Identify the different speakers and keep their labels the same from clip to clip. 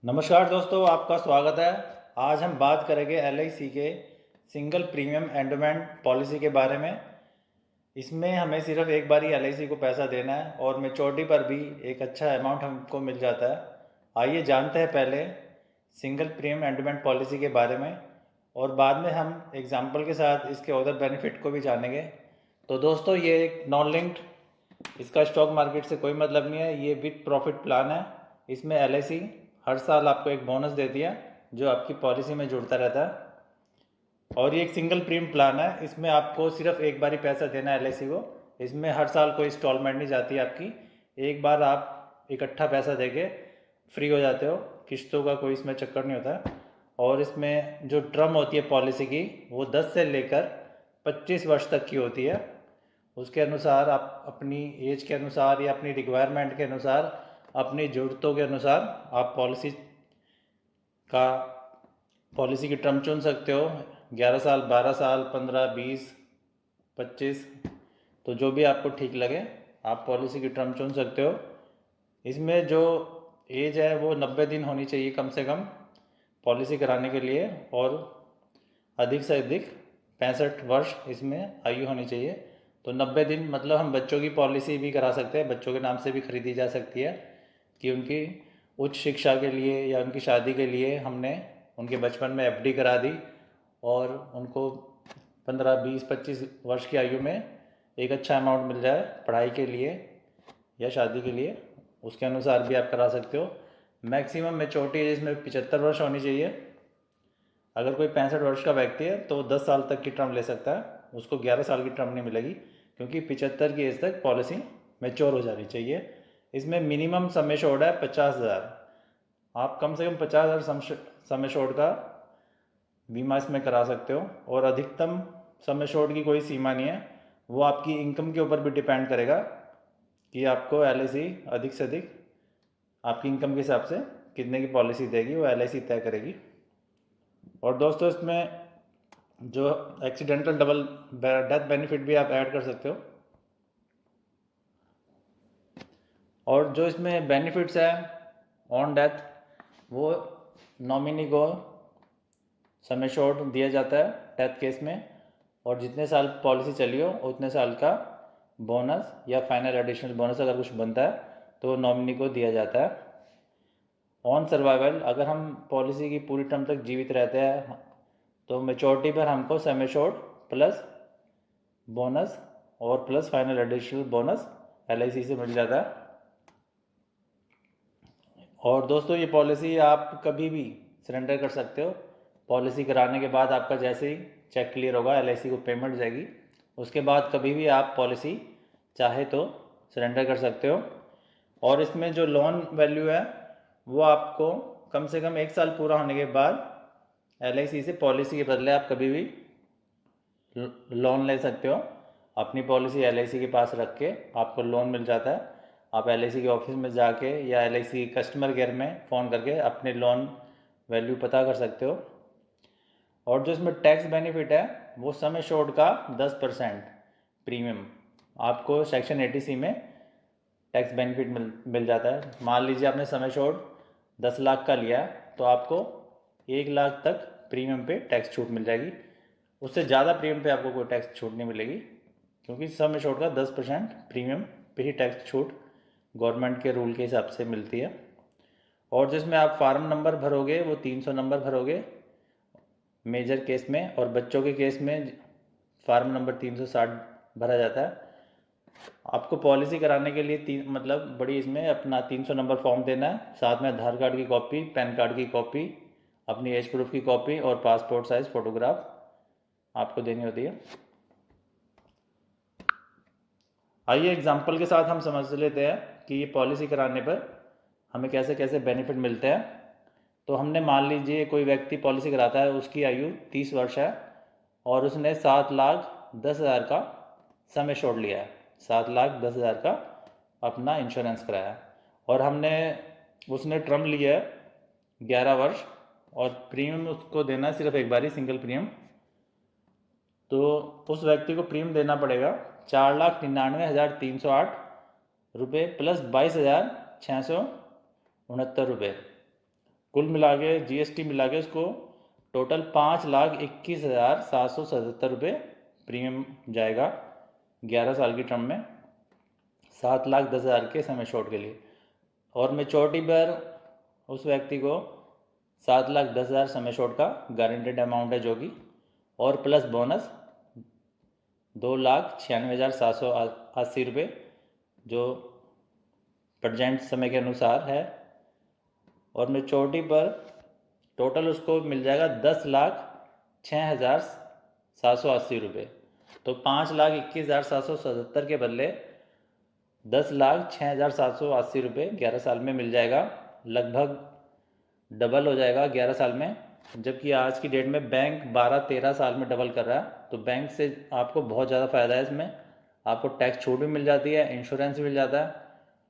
Speaker 1: नमस्कार दोस्तों, आपका स्वागत है। आज हम बात करेंगे एलआईसी के सिंगल प्रीमियम एंडोमेंट पॉलिसी के बारे में। इसमें हमें सिर्फ एक बार ही एलआईसी को पैसा देना है और मैच्योरिटी पर भी एक अच्छा अमाउंट हमको मिल जाता है। आइए जानते हैं पहले सिंगल प्रीमियम एंडोमेंट पॉलिसी के बारे में और बाद में हम एग्जाम्पल के साथ इसके अदर बेनिफिट को भी जानेंगे। तो दोस्तों, ये एक नॉन लिंक्ड, इसका स्टॉक मार्केट से कोई मतलब नहीं है। ये विद प्रॉफिट प्लान है। इसमें एलआईसी हर साल आपको एक बोनस देती है जो आपकी पॉलिसी में जुड़ता रहता है। और ये एक सिंगल प्रीमियम प्लान है। इसमें आपको सिर्फ एक बार ही पैसा देना है एलआईसी को। इसमें हर साल कोई इंस्टॉलमेंट नहीं जाती आपकी। एक बार आप इकट्ठा पैसा देके फ्री हो जाते हो। किस्तों का कोई इसमें चक्कर नहीं होता। और इसमें जो टर्म होती है पॉलिसी की, वो 10 से लेकर 25 वर्ष तक की होती है। उसके अनुसार आप अपनी एज के अनुसार या अपनी रिक्वायरमेंट के अनुसार, अपनी ज़रूरतों के अनुसार आप का पॉलिसी की टर्म चुन सकते हो। 11 साल, 12 साल, 15, 20, 25, तो जो भी आपको ठीक लगे आप पॉलिसी की टर्म चुन सकते हो। इसमें जो एज है वो 90 दिन होनी चाहिए कम से कम पॉलिसी कराने के लिए, और अधिक से अधिक 65 वर्ष इसमें आयु होनी चाहिए। तो 90 दिन मतलब हम बच्चों की पॉलिसी भी करा सकते हैं, बच्चों के नाम से भी खरीदी जा सकती है कि उनकी उच्च शिक्षा के लिए या उनकी शादी के लिए हमने उनके बचपन में एफडी करा दी और उनको 15, 20, 25 वर्ष की आयु में एक अच्छा अमाउंट मिल जाए पढ़ाई के लिए या शादी के लिए। उसके अनुसार भी आप करा सकते हो। मैक्सिमम मेच्योरिटी एज इसमें 75 वर्ष होनी चाहिए। अगर कोई 65 वर्ष का व्यक्ति है तो 10 साल तक की टर्म ले सकता है, उसको 11 साल की टर्म नहीं मिलेगी, क्योंकि 75 की एज तक पॉलिसी मेच्योर हो जानी चाहिए। इसमें मिनिमम सम एश्योर्ड है 50,000। आप कम से कम 50,000 सम एश्योर्ड का बीमा इसमें करा सकते हो। और अधिकतम सम एश्योर्ड की कोई सीमा नहीं है, वो आपकी इनकम के ऊपर भी डिपेंड करेगा कि आपको एलआईसी अधिक से अधिक आपकी इनकम के हिसाब से कितने की पॉलिसी देगी, वो एलआईसी तय करेगी। और दोस्तों, इसमें जो एक्सीडेंटल डबल डेथ बेनिफिट भी आप ऐड कर सकते हो। और जो इसमें बेनिफिट्स है ऑन डेथ, वो नॉमिनी को सम एश्योर्ड दिया जाता है डेथ केस में, और जितने साल पॉलिसी चली हो उतने साल का बोनस या फाइनल एडिशनल बोनस अगर कुछ बनता है तो नॉमिनी को दिया जाता है। ऑन सर्वाइवल, अगर हम पॉलिसी की पूरी टर्म तक जीवित रहते हैं तो मेच्योरिटी पर हमको सम एश्योर्ड प्लस बोनस और plus final additional bonus LIC से मिल जाता है। और दोस्तों, ये पॉलिसी आप कभी भी सरेंडर कर सकते हो। पॉलिसी कराने के बाद आपका जैसे ही चेक क्लियर होगा, एलआईसी को पेमेंट जाएगी, उसके बाद कभी भी आप पॉलिसी चाहे तो सरेंडर कर सकते हो। और इसमें जो लोन वैल्यू है वो आपको कम से कम 1 साल पूरा होने के बाद एलआईसी से पॉलिसी के बदले आप कभी भी लोन ले सकते हो। अपनी पॉलिसी एलआईसी के पास रख के आपको लोन मिल जाता है। आप एलआईसी के ऑफिस में जाके या एलआईसी कस्टमर केयर में फ़ोन करके अपने लोन वैल्यू पता कर सकते हो। और जो इसमें टैक्स बेनिफिट है वो सम एश्योर्ड का 10% प्रीमियम आपको सेक्शन 80C में टैक्स बेनिफिट मिल जाता है। मान लीजिए आपने सम एश्योर्ड 10 लाख का लिया तो आपको 1 लाख तक प्रीमियम पे टैक्स छूट मिल जाएगी। उससे ज़्यादा प्रीमियम पे आपको कोई टैक्स छूट नहीं मिलेगी, क्योंकि सम एश्योर्ड का 10% प्रीमियम पे ही टैक्स छूट गवर्नमेंट के रूल के हिसाब से मिलती है। और जिसमें आप फार्म नंबर भरोगे वो 300 नंबर भरोगे मेजर केस में, और बच्चों के केस में फार्म नंबर 360 भरा जाता है। आपको पॉलिसी कराने के लिए मतलब बड़ी इसमें अपना 300 नंबर फॉर्म देना है, साथ में आधार कार्ड की कॉपी, पैन कार्ड की कॉपी, अपनी एज प्रूफ की कॉपी और पासपोर्ट साइज फ़ोटोग्राफ आपको देनी होती है। आइए एग्जाम्पल के साथ हम समझ लेते हैं कि ये पॉलिसी कराने पर हमें कैसे कैसे बेनिफिट मिलते हैं। तो हमने मान लीजिए कोई व्यक्ति पॉलिसी कराता है, उसकी आयु 30 वर्ष है और उसने 7,10,000 का सम एश्योर्ड लिया है, 7,10,000 का अपना इंश्योरेंस कराया, और उसने टर्म लिया है 11 वर्ष, और प्रीमियम उसको देना सिर्फ एक बार ही सिंगल प्रीमियम। तो उस व्यक्ति को प्रीमियम देना पड़ेगा 4,99,308 रुपये प्लस 22,669 रुपये। कुल मिला के GST मिला के उसको टोटल 5,21,777 रुपये प्रीमियम जाएगा 11 साल की टर्म में, 7,10,000 के समय शॉर्ट के लिए। और मैच्योरिटी पर उस व्यक्ति को 7,10,000 समय शॉर्ट का गारंटेड अमाउंट है जो कि, और प्लस बोनस 2,96,780 रुपये जो प्रेजेंट समय के अनुसार है। और मैच्योरिटी पर टोटल उसको मिल जाएगा 10,06,780 रुपये। तो 5,21,777 के बदले 10,06,780 रुपये 11 साल में मिल जाएगा, लगभग डबल हो जाएगा 11 साल में। जबकि आज की डेट में बैंक 12-13 साल में डबल कर रहा है, तो बैंक से आपको बहुत ज़्यादा फ़ायदा है। इसमें आपको टैक्स छूट भी मिल जाती है, इंश्योरेंस मिल जाता है,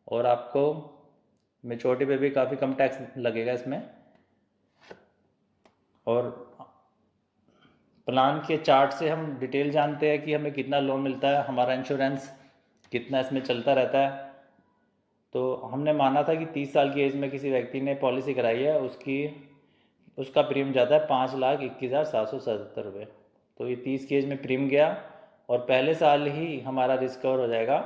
Speaker 1: और आपको मैच्योरिटी पे भी काफ़ी कम टैक्स लगेगा इसमें। और प्लान के चार्ट से हम डिटेल जानते हैं कि हमें कितना लोन मिलता है, हमारा इंश्योरेंस कितना इसमें चलता रहता है। तो हमने माना था कि 30 साल की एज में किसी व्यक्ति ने पॉलिसी कराई है, उसका प्रीमियम जाता है 5,21,777 रुपये। तो ये 30 की एज में प्रीमियम गया, और पहले साल ही हमारा रिस्क कवर हो जाएगा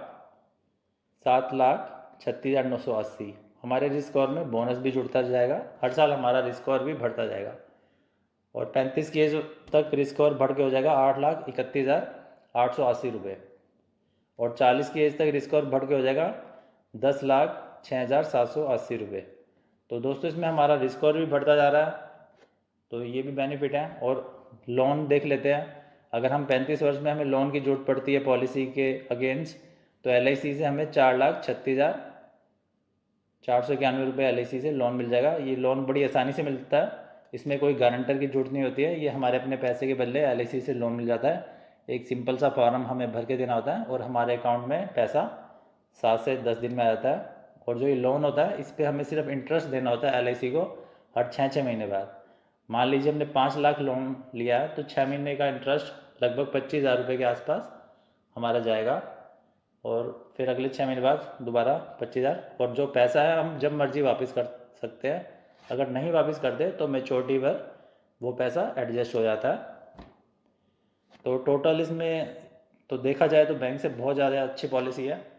Speaker 1: 7,36,980। हमारे रिस्क कवर में बोनस भी जुड़ता जाएगा, हर साल हमारा रिस्क कवर भी बढ़ता जाएगा। और 35 की एज तक रिस्क कवर बढ़ के हो जाएगा 8,31,880 रुपये। और 40 की एज तक रिस्क कवर बढ़ के हो जाएगा 10,06,780 रुपये। तो दोस्तों इसमें हमारा रिस्क कवर भी बढ़ता जा रहा है, तो ये भी बेनिफिट है। और लोन देख लेते हैं, अगर हम 35 वर्ष में हमें लोन की जरूरत पड़ती है पॉलिसी के अगेंस्ट, तो LIC से हमें 4,36,491 रुपये LIC से लोन मिल जाएगा। ये लोन बड़ी आसानी से मिलता है, इसमें कोई गारंटर की जरूरत नहीं होती है, ये हमारे अपने पैसे के बदले LIC से लोन मिल जाता है। एक सिंपल सा फॉर्म हमें भर के देना होता है और हमारे अकाउंट में पैसा 7 से 10 दिन में आ जाता है। और जो ये लोन होता है इस पर हमें सिर्फ इंटरेस्ट देना होता है LIC को हर 6 महीने बाद। मान लीजिए हमने 5 लाख लोन लिया है, तो 6 महीने का इंटरेस्ट लगभग 25,000 रुपये के आसपास हमारा जाएगा, और फिर अगले 6 महीने बाद दोबारा 25,000। और जो पैसा है हम जब मर्जी वापस कर सकते हैं, अगर नहीं वापस करते तो मैच्योरिटी पर वो पैसा एडजस्ट हो जाता है। तो टोटल इसमें तो देखा जाए तो बैंक से बहुत ज़्यादा अच्छी पॉलिसी है।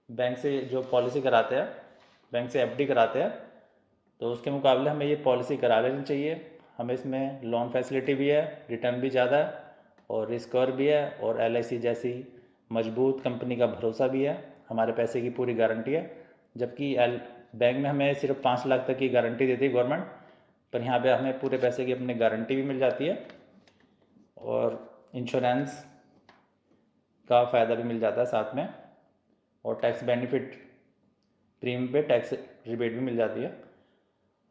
Speaker 1: बैंक से जो पॉलिसी कराते हैं, बैंक से FD कराते हैं, तो उसके मुकाबले हमें ये पॉलिसी करा लेनी चाहिए। हमें इसमें लोन फैसिलिटी भी है, रिटर्न भी ज़्यादा है, और रिस्क कवर भी है, और LIC जैसी मजबूत कंपनी का भरोसा भी है, हमारे पैसे की पूरी गारंटी है। जबकि बैंक में हमें सिर्फ 5 लाख तक की गारंटी देती है गवर्नमेंट, पर यहाँ पे हमें पूरे पैसे की अपनी गारंटी भी मिल जाती है, और इंश्योरेंस का फ़ायदा भी मिल जाता है साथ में, और टैक्स बेनिफिट प्रीमियम पे टैक्स रिबेट भी मिल जाती है।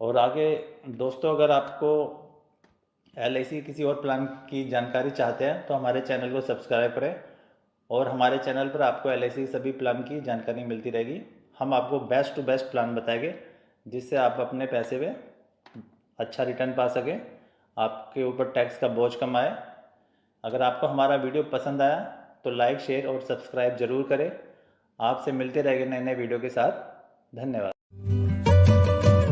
Speaker 1: और आगे दोस्तों अगर आपको LIC किसी और प्लान की जानकारी चाहते हैं तो हमारे चैनल को सब्सक्राइब करें, और हमारे चैनल पर आपको LIC सभी प्लान की जानकारी मिलती रहेगी। हम आपको बेस्ट टू बेस्ट प्लान बताएंगे, जिससे आप अपने पैसे पे अच्छा रिटर्न पा सकें, आपके ऊपर टैक्स का बोझ कम आए। अगर आपको हमारा वीडियो पसंद आया तो लाइक, शेयर और सब्सक्राइब ज़रूर करें। आपसे मिलते रहेंगे नए नए वीडियो के साथ। धन्यवाद।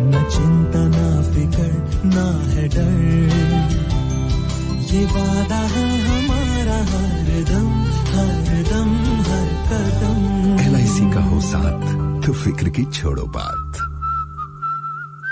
Speaker 2: न चिंता ना फिकर ना है डर, ये वादा है हमारा हर दम हर कदम। LIC का हो साथ तो फिक्र की छोड़ो बात।